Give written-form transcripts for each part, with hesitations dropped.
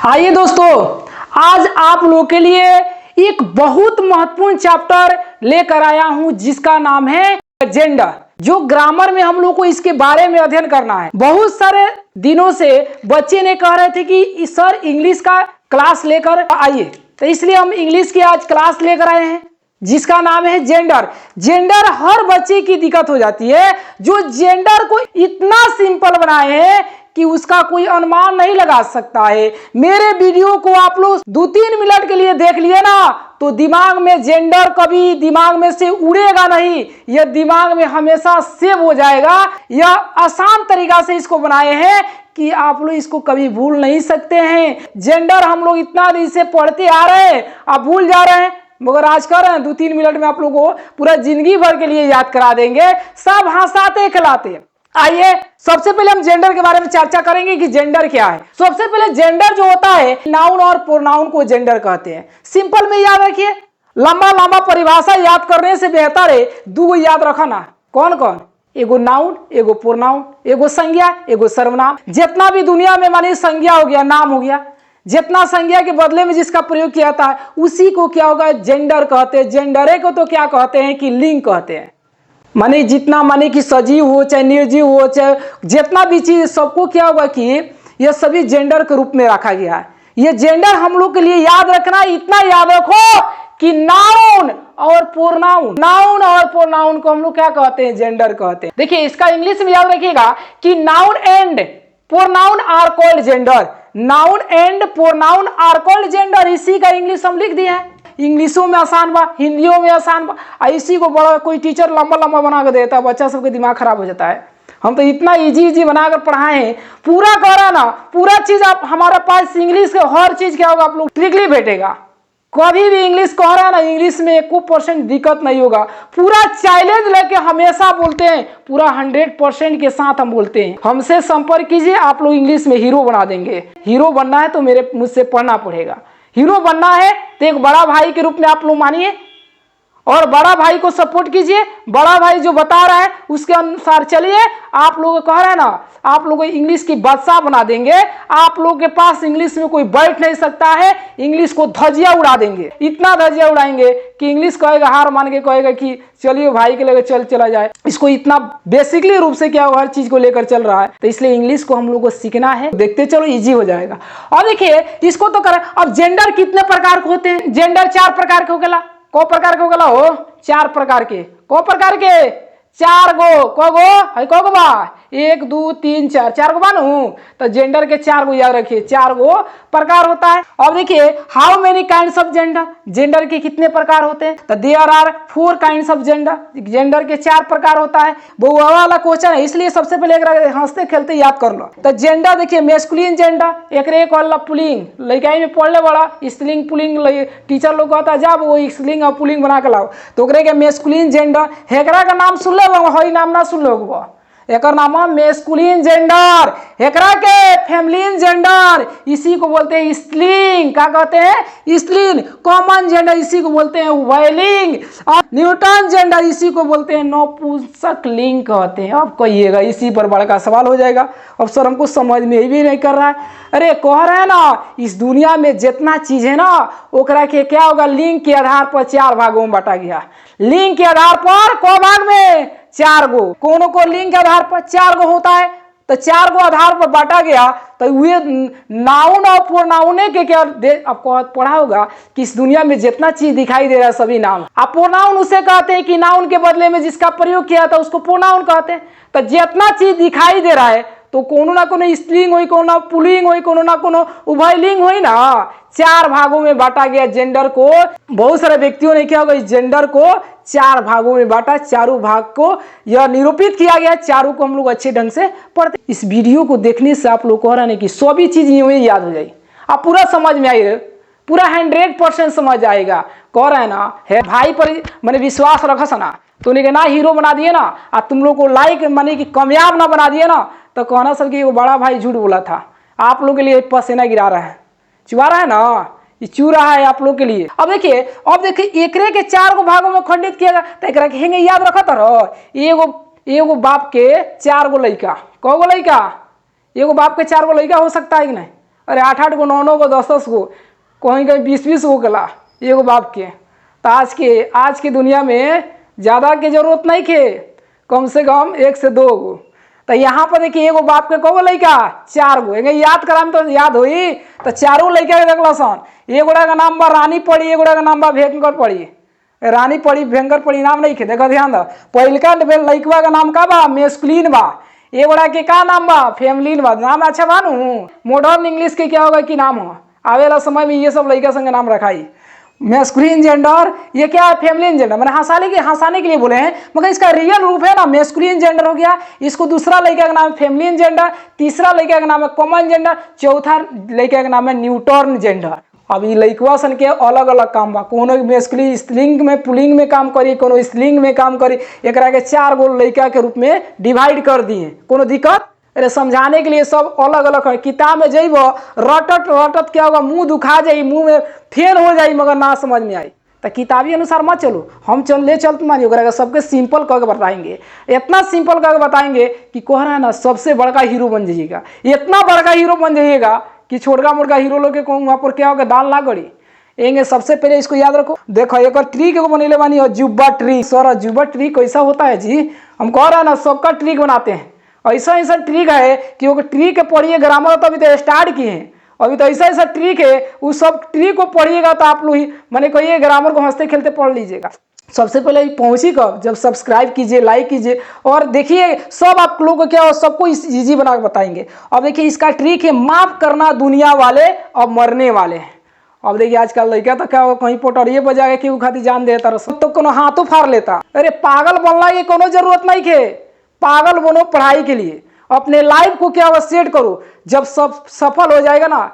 आइए दोस्तों, आज आप लोगों के लिए एक बहुत महत्वपूर्ण चैप्टर लेकर आया हूं जिसका नाम है जेंडर। जो ग्रामर में हम लोग को इसके बारे में अध्ययन करना है। बहुत सारे दिनों से बच्चे ने कह रहे थे कि सर इंग्लिश का क्लास लेकर आइए, तो इसलिए हम इंग्लिश की आज क्लास लेकर आए हैं जिसका नाम है जेंडर। जेंडर हर बच्चे की दिक्कत हो जाती है, जो जेंडर को इतना सिंपल बनाए हैं कि उसका कोई अनुमान नहीं लगा सकता है। मेरे वीडियो को आप लोग 2-3 मिनट के लिए देख लिए ना, तो दिमाग में जेंडर कभी दिमाग में से उड़ेगा नहीं, यह दिमाग में हमेशा सेव हो जाएगा। यह आसान तरीका से इसको बनाए हैं कि आप लोग इसको कभी भूल नहीं सकते हैं। जेंडर हम लोग इतना दिन से पढ़ते आ रहे हैं, आप भूल जा रहे हैं, मगर आज कर रहे हैं 2-3 मिनट में आप लोगों को पूरा जिंदगी भर के लिए याद करा देंगे, सब हंसाते खिलाते। आइए सबसे पहले हम जेंडर के बारे में चर्चा करेंगे कि जेंडर क्या है। सबसे पहले जेंडर जो होता है, नाउन और प्रोनाउन को जेंडर कहते हैं। सिंपल में याद रखिए, लंबा लंबा परिभाषा याद करने से बेहतर है 2 याद रखना। कौन कौन? एगो नाउन, एगो प्रोनाउन, एगो संज्ञा, एगो सर्वनाम। जितना भी दुनिया में मानी संज्ञा हो गया, नाम हो गया, जितना संज्ञा के बदले में जिसका प्रयोग किया जाता है उसी को क्या होगा? जेंडर कहते हैं। जेंडरे को तो क्या कहते हैं कि लिंग कहते हैं। माने जितना माने कि सजीव हो चाहे निर्जीव हो, चाहे जितना भी चीज, सबको क्या होगा कि यह सभी जेंडर के रूप में रखा गया है। यह जेंडर हम लोग के लिए याद रखना, इतना याद रखो कि नाउन और प्रोनाउन, नाउन और प्रोनाउन को हम लोग क्या कहते हैं? जेंडर कहते हैं। देखिए इसका इंग्लिश में याद रखिएगा कि noun and pronoun are called gender. Noun and pronoun are called gender, इसी का इंग्लिश हम लिख दिया है। इंग्लिशों में आसान बा, हिंदियों में आसान बा। इसी को बड़ा कोई टीचर लंबा लंबा बना कर देता है, बच्चा सबके दिमाग खराब हो जाता है। हम तो इतना इजी बनाकर पढ़ाए हैं, पूरा करा ना, पूरा चीज आप हमारे पास इंग्लिश के हर चीज क्या होगा आप लोग ट्रिकली भेटेगा। कभी भी इंग्लिश कह रहा है ना, इंग्लिश में 1% दिक्कत नहीं होगा। पूरा चैलेंज लेके हमेशा बोलते हैं, पूरा 100% के साथ हम बोलते हैं। हमसे संपर्क कीजिए, आप लोग इंग्लिश में हीरो बना देंगे। हीरो बनना है तो मेरे मुझसे पढ़ना पड़ेगा। हीरो बनना है तो एक बड़ा भाई के रूप में आप लोग मानिए और बड़ा भाई को सपोर्ट कीजिए। बड़ा भाई जो बता रहा है उसके अनुसार चलिए। आप लोग कह रहे हैं ना, आप लोग इंग्लिश की बादशाह बना देंगे। आप लोग के पास इंग्लिश में कोई बैठ नहीं सकता है, इंग्लिश को धजिया उड़ा देंगे। इतना धजिया उड़ाएंगे कि इंग्लिश कहेगा, हार मान के कहेगा कि चलिए भाई के लेकर चला जाए। इसको इतना बेसिकली रूप से क्या हर चीज को लेकर चल रहा है, तो इसलिए इंग्लिश को हम लोग को सीखना है। देखते चलो इजी हो जाएगा। और देखिए इसको तो करें। अब जेंडर कितने प्रकार के होते हैं? जेंडर 4 प्रकार के होगला। को प्रकार के होगला हो? 4 प्रकार के। को प्रकार के? 4 गो। को गो है? को गो बा? 1 2 3 4, 4 गो बानू। तो जेंडर के 4 गो याद रखिए, 4 गो प्रकार होता है। अब देखिए how many kinds of gender, gender के कितने प्रकार होते हैं? तो there are 4 kinds of gender. Gender के 4 प्रकार होता है। वो वाला क्वेश्चन है, इसलिए सबसे पहले एक हंसते खेलते याद कर लो। तो जेंडर देखिए, मेस्कुलिन जेंडर, एक वाला पुलिंग, लड़काई में पढ़ने वाला स्त्रीलिंग पुलिंग, टीचर लोग कहता है जब वो स्त्रीलिंग और पुलिंग बना के लाओ, तो के मेस्कुलिन जेंडर। हेकरा का नाम सुन लो, हई नाम ना सुन लो, एक नाम है मेस्कुलिन जेंडर। एकरा के फेमिनिन जेंडर, इसी को बोलते हैं स्त्रीलिंग। क्या कहते हैं? स्त्रीलिंग। कॉमन जेंडर, इसी को बोलते हैं वाइलिंग। और न्यूटन जेंडर, इसी को बोलते हैं नपुंसक लिंग कहते हैं। अब कहिएगा, इसी पर बड़ा सवाल हो जाएगा। अब सर हमको समझ में भी नहीं कर रहा है। अरे कह रहे हैं ना, इस दुनिया में जितना चीज है ना, ओकरा के क्या होगा? लिंग के आधार पर 4 भागों में बांटा गया। लिंग के आधार पर को भाग में 4 गो। कोनो को लिंग के आधार पर 4 गो होता है, तो 4 गो आधार पर बांटा गया। तो वे नाउन और प्रोनाउन के क्या आपको पढ़ा होगा कि इस दुनिया में जितना चीज दिखाई दे रहा है सभी नाम। आप प्रोनाउन उसे कहते हैं कि नाउन के बदले में जिसका प्रयोग किया था उसको प्रोनाउन कहते हैं। तो जितना चीज दिखाई दे रहा है, तो कोनो ना कोनो स्त्रीलिंग हुई, कोनो पुल्लिंग हुई, कोनो ना कोनो उभयलिंग हुई ना। 4 भागों में बांटा गया जेंडर को। बहुत सारे व्यक्तियों ने क्या होगा, इस जेंडर को 4 भागों में बांटा। चारों भाग को यह निरूपित किया गया। चारों को हम लोग अच्छे ढंग से पढ़ते। इस वीडियो को देखने से आप लोग कह रहे हैं कि सभी चीज यूं ही याद हो जाए, आप पूरा समझ में आएगा, पूरा 100% समझ आएगा। कह रहे हैं ना, है भाई पर मैंने विश्वास रखा ना, तो ना हीरो बना दिए ना, और तुम लोग को लाइक माने कि कामयाब ना बना दिए ना, तो कहना सर कि वो बड़ा भाई झूठ बोला था। आप लोग के लिए पसीना गिरा रहा है, चुआ रहा है ना, ये चू रहा है आप लोग के लिए। अब देखिए एकरे के 4 गो भागों में खंडित किया गया। तो एकरा के हेंगे याद रखा था, एगो बाप के 4 गो लड़का। कौ गो लड़का? एगो बाप के 4 गो लड़का हो सकता है कि नहीं? अरे 8-8 को 9-9 को 10-10 को कहीं कहीं 20-20 को कला एगो बाप के। तो आज की दुनिया में ज़्यादा के जरूरत नहीं खे, कम से कम 1 से 2 गो। तो यहाँ पर देखिए एगो बाप के कगो लड़का 4 गो, याद कराम तो याद हुई। तो 4 लड़का के देखल सन, एगोड़ा का नाम बा रानी पड़ी, एगोड़ा का नाम बा भेंकर पड़ी। रानी पड़ी भेंकर पड़ी नाम नहीं खे, देखो ध्यान दो। पहिलका लड़कवा का नाम का बा मेस्कुलिन बा, एगोड़ा के का नाम बा फेमलिन बा। नाम अच्छा बानू। मॉडर्न इंग्लिश के क्या होगा कि नाम हो आवेला समय में ये सब लड़का संग नाम रखाई। मेस्कुलिन जेंडर, ये क्या है फेमलिन जेंडर, मैंने हंसाने के लिए बोले हैं, मगर इसका रियल रूप है ना मेस्कुलिन जेंडर हो गया। इसको दूसरा लड़का का नाम है फेमलिन जेंडर, तीसरा लड़का का नाम है कॉमन जेंडर, चौथा लड़का का नाम है न्यूटर्न जेंडर। अब ये लड़कवा सन के अलग अलग काम बा, कोनो मेस्कुलिन स्त्रीलिंग में पुल्लिंग में काम करी, कोनो स्त्रीलिंग में काम करी। एकरा के 4 गो लड़का के रूप में डिवाइड कर दिए, कोनो दिक्कत। अरे समझाने के लिए सब अलग अलग है। किताब में जइब रटत क्या होगा, मुंह दुखा जाई, मुंह में फेल हो जाई, मगर ना समझ में आई। तो किताबी अनुसार मत चलो, हम चलते मानिए ओकरा सबके सिंपल करके बताएंगे। इतना सिंपल करके बताएंगे कि कोहरा है ना सबसे बड़का हीरो बन जाइएगा, इतना बड़का हीरो बन जाइएगा कि छोटका मोटका हीरो लोग के वहाँ पर क्या होगा दाल ना गड़ी एंगे। सबसे पहले इसको याद रखो। देखो एक ट्रिक को बनेले बानी अजूबा ट्रिक। सर अजूबा ट्रिक कैसा होता है जी, हम कह रहे हैं ना सबका ट्रिक बनाते हैं। ऐसा ट्रिक है कि वो ट्रिक पढ़िए, ग्रामर तो अभी तो स्टार्ट किए हैं, अभी तो ऐसा ट्रिक है, उस सब ट्रिक को पढ़िएगा तो आप लोग ही मैंने कहिए ग्रामर को हंसते खेलते पढ़ लीजिएगा। सबसे पहले पहुंची कब, जब सब्सक्राइब कीजिए, लाइक कीजिए, और देखिए सब आप लोगों को क्या हो सबको इजी बना के बताएंगे। अब देखिए इसका ट्रिक है माफ करना दुनिया वाले अब मरने वाले हैं। अब देखिए आजकल लड़का तो क्या हो कहीं पोटरिए बजा के क्यों खाती जान देता तो कोनो हाथों फाड़ लेता। अरे पागल बनना की कोनो जरूरत नहीं खे, पागल बनो पढ़ाई के लिए, अपने लाइफ को क्या सेट करो। जब सब सफल हो जाएगा ना,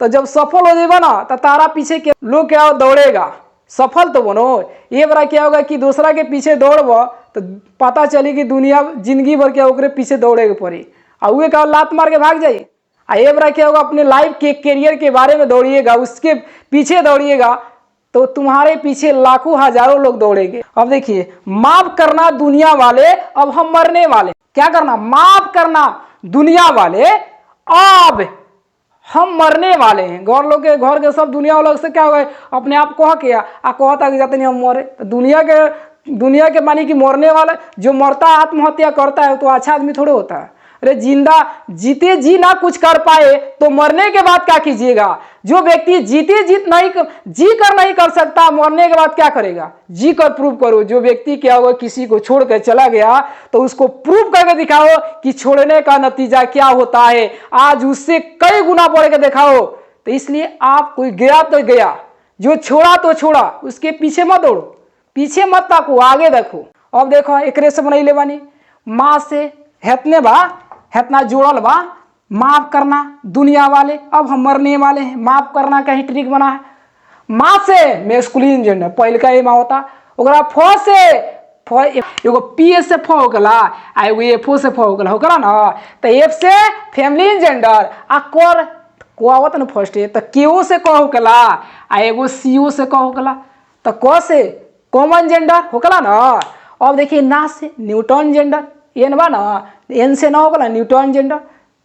तो जब सफल हो जाएगा ना तो तारा पीछे के लोग क्या दौड़ेगा, सफल तो बनो। ये बड़ा क्या होगा कि दूसरा के पीछे दौड़ब तो पता चली कि दुनिया जिंदगी भर क्या ओकरे पीछे दौड़े पड़ी, और वे क्या लात मार के भाग जाइए। ये बड़ा क्या होगा अपने लाइफ के करियर के बारे में दौड़िएगा, उसके पीछे दौड़िएगा तो तुम्हारे पीछे लाखों हजारों लोग दौड़ेंगे। अब देखिए माफ करना दुनिया वाले अब हम मरने वाले। क्या करना, माफ करना दुनिया वाले अब हम मरने वाले हैं। घर के सब दुनिया वालों से क्या होगा अपने आप कह के कहता कि जाते नहीं हम मरे। तो दुनिया के मानी कि मरने वाला जो मरता आत्महत्या करता है तो अच्छा आदमी थोड़े होता है। अरे जिंदा जीते जी ना कुछ कर पाए तो मरने के बाद क्या कीजिएगा। जो व्यक्ति जी कर नहीं कर सकता मरने के बाद क्या करेगा, जी कर प्रूव करो। जो व्यक्ति क्या होगा किसी को छोड़ कर चला गया तो उसको प्रूव करके दिखाओ कि छोड़ने का नतीजा क्या होता है, आज उससे कई गुना बढ़ के दिखाओ। तो इसलिए आप कोई गया तो गया, जो छोड़ा तो छोड़ा, उसके पीछे मत दौड़ो, पीछे मत ताको, आगे देखो। अब देखो एक से बनैले बानी माँ से हेतना जोड़ल बा, माफ करना दुनिया वाले अब हम मरने वाले हैं। माफ करना का ही ट्रिक बना है। माँ से मेस्कुलिन जेंडर पहले का माँ होता, ओकरा फ से एगो पी से फ होगला आ एगो एफ से फ होगला ना। तो एफ से फेमलिन जेंडर आ कर को आवत ना फर्स्ट तो केओ से क होगला आ एगो सीओ से क होगला। तो क से कॉमन जेंडर होगला ना। अब देखिए ना से न्यूटन जेंडर, एन बा ना, एन से ना होगा न्यूटन जेंडर।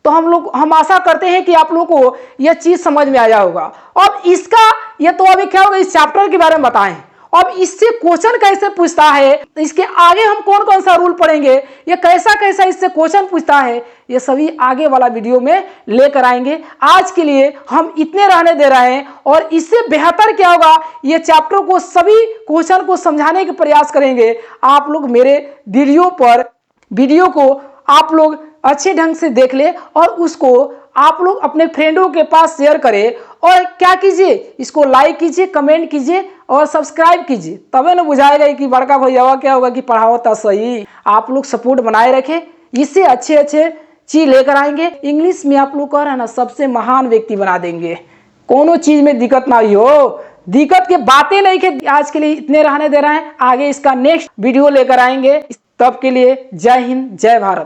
तो हम आशा करते हैं कि आप लोगों को यह चीज समझ में आया होगा। अब इसका ये तो अभी क्या होगा इस चैप्टर के बारे में बताएं। अब इससे क्वेश्चन कैसे पूछता है, तो इसके आगे हम कौन कौन सा रूल पढ़ेंगे, ये कैसा इससे क्वेश्चन पूछता है, ये सभी आगे वाला वीडियो में लेकर आएंगे। आज के लिए हम इतने रहने दे रहे हैं, और इससे बेहतर क्या होगा ये चैप्टर को सभी क्वेश्चन को समझाने के प्रयास करेंगे। आप लोग मेरे वीडियो को आप लोग अच्छे ढंग से देख ले और उसको आप लोग अपने फ्रेंडों के पास शेयर करें। और क्या कीजिए, इसको लाइक कीजिए, कमेंट कीजिए और सब्सक्राइब कीजिए, तबे ना बुझाएगा कि बड़का भैया क्या होगा कि पढ़ाओ तो सही। आप लोग सपोर्ट बनाए रखें, इससे अच्छे चीज लेकर आएंगे। इंग्लिश में आप लोग कह रहे हैं ना सबसे महान व्यक्ति बना देंगे, कोनो चीज में दिक्कत ना हो, दिक्कत की बातें नहीं कि आज के लिए इतने रहने दे रहे हैं। आगे इसका नेक्स्ट वीडियो लेकर आएंगे, तब के लिए जय हिंद जय भारत।